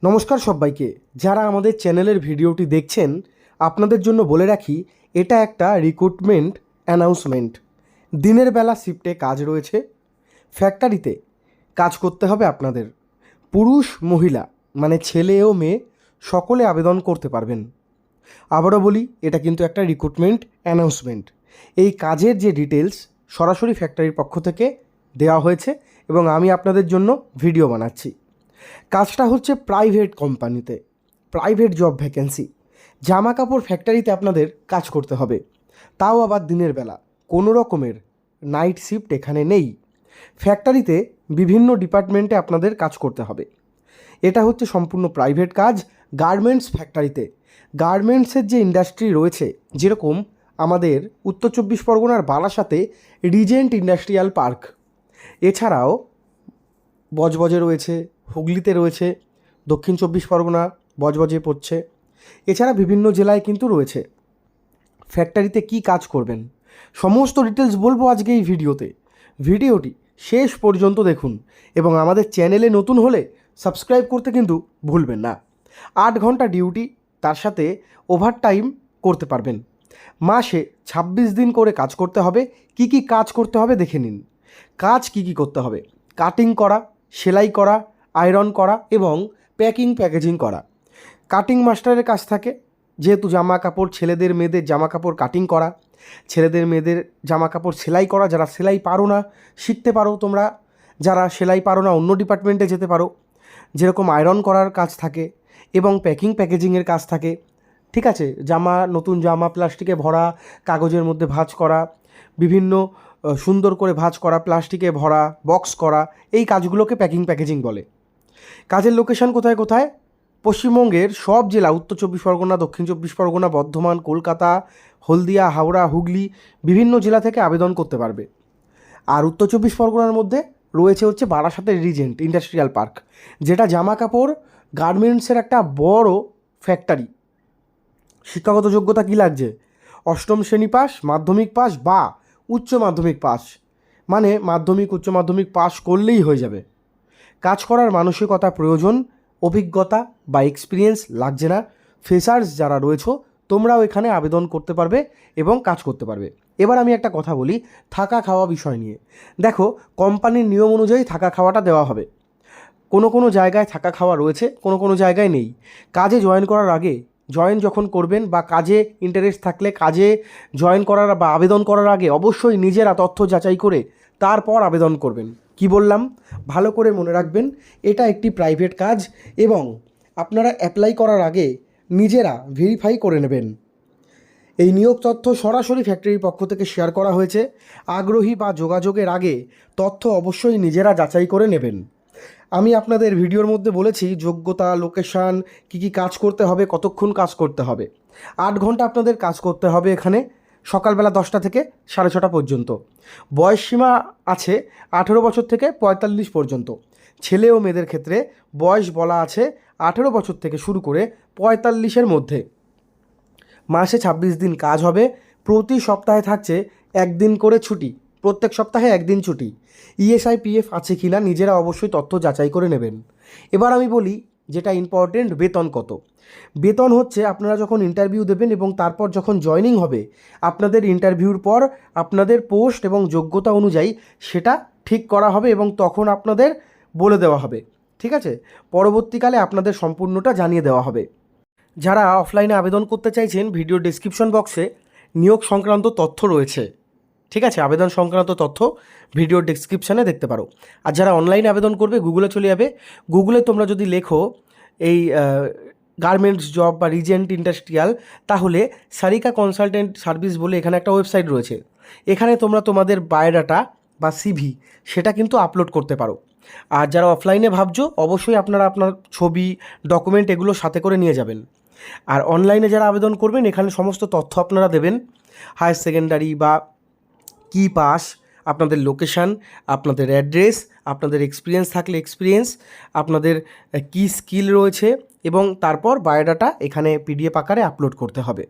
নমস্কার সবাইকে। যারা আমাদের চ্যানেলের ভিডিওটি দেখছেন আপনাদের জন্য বলে রাখি, এটা একটা রিক্রুটমেন্ট অ্যানাউন্সমেন্ট। দিনের বেলা শিফটে কাজ রয়েছে, ফ্যাক্টরিতে কাজ করতে হবে আপনাদের। পুরুষ মহিলা মানে ছেলে ও মেয়ে সকলে আবেদন করতে পারবেন। আবারও বলি, এটা কিন্তু একটা রিক্রুটমেন্ট অ্যানাউন্সমেন্ট। এই কাজের যে ডিটেলস সরাসরি ফ্যাক্টরির পক্ষ থেকে দেওয়া হয়েছে এবং আমি আপনাদের জন্য ভিডিও বানাচ্ছি। কাজটা হচ্ছে প্রাইভেট কোম্পানিতে, প্রাইভেট জব ভ্যাকেন্সি। জামা কাপড় ফ্যাক্টরিতে আপনাদের কাজ করতে হবে, তাও আবার দিনের বেলা। কোনো রকমের নাইট শিফট এখানে নেই। ফ্যাক্টরিতে বিভিন্ন ডিপার্টমেন্টে আপনাদের কাজ করতে হবে। এটা হচ্ছে সম্পূর্ণ প্রাইভেট কাজ। গার্মেন্টস ফ্যাক্টরিতে, গার্মেন্টসের যে ইন্ডাস্ট্রি রয়েছে, যেরকম আমাদের উত্তর চব্বিশ পরগনার বারাসাতে রিজেন্ট ইন্ডাস্ট্রিয়াল পার্ক, এছাড়াও বজবজে রয়েছে, হুগলিতে রয়েছে, দক্ষিণ চব্বিশ পরগনা বজবজে পড়ছে, এছাড়া বিভিন্ন জেলায় কিন্তু রয়েছে। ফ্যাক্টরিতে কি কাজ করবেন সমস্ত ডিটেলস বলবো আজকে এই ভিডিওতে। ভিডিওটি শেষ পর্যন্ত দেখুন এবং আমাদের চ্যানেলে নতুন হলে সাবস্ক্রাইব করতে কিন্তু ভুলবেন না। 8 ঘন্টা ডিউটি, তার সাথে ওভারটাইম করতে পারবেন। মাসে 26 দিন করে কাজ করতে হবে। কি কি কাজ করতে হবে দেখে নিন। কাজ কি কি করতে হবে: কাটিং করা, সেলাই করা, আয়রন করা এবং প্যাকেজিং করা। কাটিং মাস্টারের কাজ থাকে, যেহেতু জামা কাপড় ছেলেদের মেয়েদের জামা কাপড় কাটিং করা, ছেলেদের মেয়েদের জামা কাপড় সেলাই করা। যারা সেলাই পারো না শিখতে পারো তোমরা, যারা সেলাই পারো না অন্য ডিপার্টমেন্টে যেতে পারো। যেরকম আয়রন করার কাজ থাকে এবং প্যাকেজিংয়ের কাজ থাকে। ঠিক আছে, নতুন জামা প্লাস্টিকে ভরা, কাগজের মধ্যে ভাঁজ করা, বিভিন্ন সুন্দর করে ভাঁজ করা, প্লাস্টিকে ভরা, বক্স করা, এই কাজগুলোকে প্যাকেজিং বলে। কাজের লোকেশন কোথায় কোথায়? পশ্চিমবঙ্গের সব জেলা, উত্তর চব্বিশ পরগনা, দক্ষিণ চব্বিশ পরগনা, বর্ধমান, কলকাতা, হলদিয়া, হাওড়া, হুগলি, বিভিন্ন জেলা থেকে আবেদন করতে পারবে। আর উত্তর চব্বিশ পরগনার মধ্যে রয়েছে হচ্ছে বারাসাতের রিজেন্ট ইন্ডাস্ট্রিয়াল পার্ক, যেটা জামা কাপড় গার্মেন্টসের একটা বড় ফ্যাক্টরি। শিক্ষাগত যোগ্যতা কী লাগছে? 8ম শ্রেণী পাস, মাধ্যমিক পাস বা উচ্চ মাধ্যমিক পাস, মানে মাধ্যমিক উচ্চ মাধ্যমিক পাস করলেই হয়ে যাবে। কাজ করার মানসিকতা প্রয়োজন, অভিজ্ঞতা বা এক্সপিরিয়েন্স লাগছে না। ফ্রেশার্স যারা রয়েছো তোমরাও এখানে আবেদন করতে পারবে এবং কাজ করতে পারবে। এবার আমি একটা কথা বলি থাকা খাওয়া বিষয় নিয়ে। দেখো, কোম্পানির নিয়ম অনুযায়ী থাকা খাওয়াটা দেওয়া হবে। কোনো কোনো জায়গায় থাকা খাওয়া রয়েছে, কোনো কোনো জায়গায় নেই। কাজে জয়েন করার আগে, জয়েন যখন করবেন বা কাজে ইন্টারেস্ট থাকলে কাজে জয়েন করার বা আবেদন করার আগে অবশ্যই নিজেরা তথ্য যাচাই করে তারপর আবেদন করবেন। কি বললাম ভালো করে মনে রাখবেন, এটা একটি প্রাইভেট কাজ এবং আপনারা অ্যাপ্লাই করার আগে নিজেরা ভেরিফাই করে নেবেন। এই নিয়োগ তথ্য সরাসরি ফ্যাক্টরির পক্ষ থেকে শেয়ার করা হয়েছে। আগ্রহী বা যোগাযোগের আগে তথ্য অবশ্যই নিজেরা যাচাই করে নেবেন। আমি আপনাদের ভিডিওর মধ্যে বলেছি যোগ্যতা, লোকেশান, কী কী কাজ করতে হবে, কতক্ষণ কাজ করতে হবে। 8 ঘন্টা আপনাদের কাজ করতে হবে এখানে, সকালবেলা 10টা থেকে 6:30 পর্যন্ত। বয়সসীমা আছে 18 বছর থেকে 45 পর্যন্ত। ছেলে ও মেয়েদের ক্ষেত্রে বয়স বলা আছে 18 বছর থেকে শুরু করে 45-এর মধ্যে। মাসে 26 দিন কাজ হবে। প্রতি সপ্তাহে থাকছে 1 দিন করে ছুটি, প্রত্যেক সপ্তাহে 1 দিন ছুটি। ইএসআই পিএফ আছে কি না নিজেরা অবশ্যই তথ্য যাচাই করে নেবেন। এবার আমি বলি যেটা ইম্পর্টেন্ট, বেতন কত। বেতন হচ্ছে আপনারা যখন ইন্টারভিউ দেবেন এবং তারপর যখন জয়েনিং হবে, আপনাদের ইন্টারভিউর পর আপনাদের পোস্ট এবং যোগ্যতা অনুযায়ী সেটা ঠিক করা হবে এবং তখন আপনাদের বলে দেওয়া হবে। ঠিক আছে, পরবর্তীকালে আপনাদের সম্পূর্ণটা জানিয়ে দেওয়া হবে। যারা অফলাইনে আবেদন করতে চাইছেন, ভিডিও ডেসক্রিপশন বক্সে নিয়োগ সংক্রান্ত তথ্য রয়েছে। ঠিক আছে, আবেদন সংক্রান্ত তথ্য ভিডিও ডেসক্রিপশানে দেখতে পারো। আর যারা অনলাইনে আবেদন করবে গুগলে চলে যাবে। গুগলে তোমরা যদি লেখো এই গার্মেন্টস জব বা রিজেন্ট ইন্ডাস্ট্রিয়াল, তাহলে সারিকা কনসালটেন্ট সার্ভিস বলে এখানে একটা ওয়েবসাইট রয়েছে। এখানে তোমরা তোমাদের বায়োডাটা বা সিভি সেটা কিন্তু আপলোড করতে পারো। আর যারা অফলাইনে ভাবছো অবশ্যই আপনারা আপনার ছবি, ডকুমেন্ট এগুলো সাথে করে নিয়ে যাবেন। আর অনলাইনে যারা আবেদন করবেন এখানে সমস্ত তথ্য আপনারা দেবেন, হায়ার সেকেন্ডারি বা কি পাস, আপনাদের লোকেশান, আপনাদের অ্যাড্রেস, আপনাদের এক্সপিরিয়েন্স থাকলে এক্সপিরিয়েন্স, আপনাদের কি স্কিল রয়েছে এবং তারপর বায়োডাটা এখানে পিডিএফ আকারে আপলোড করতে হবে।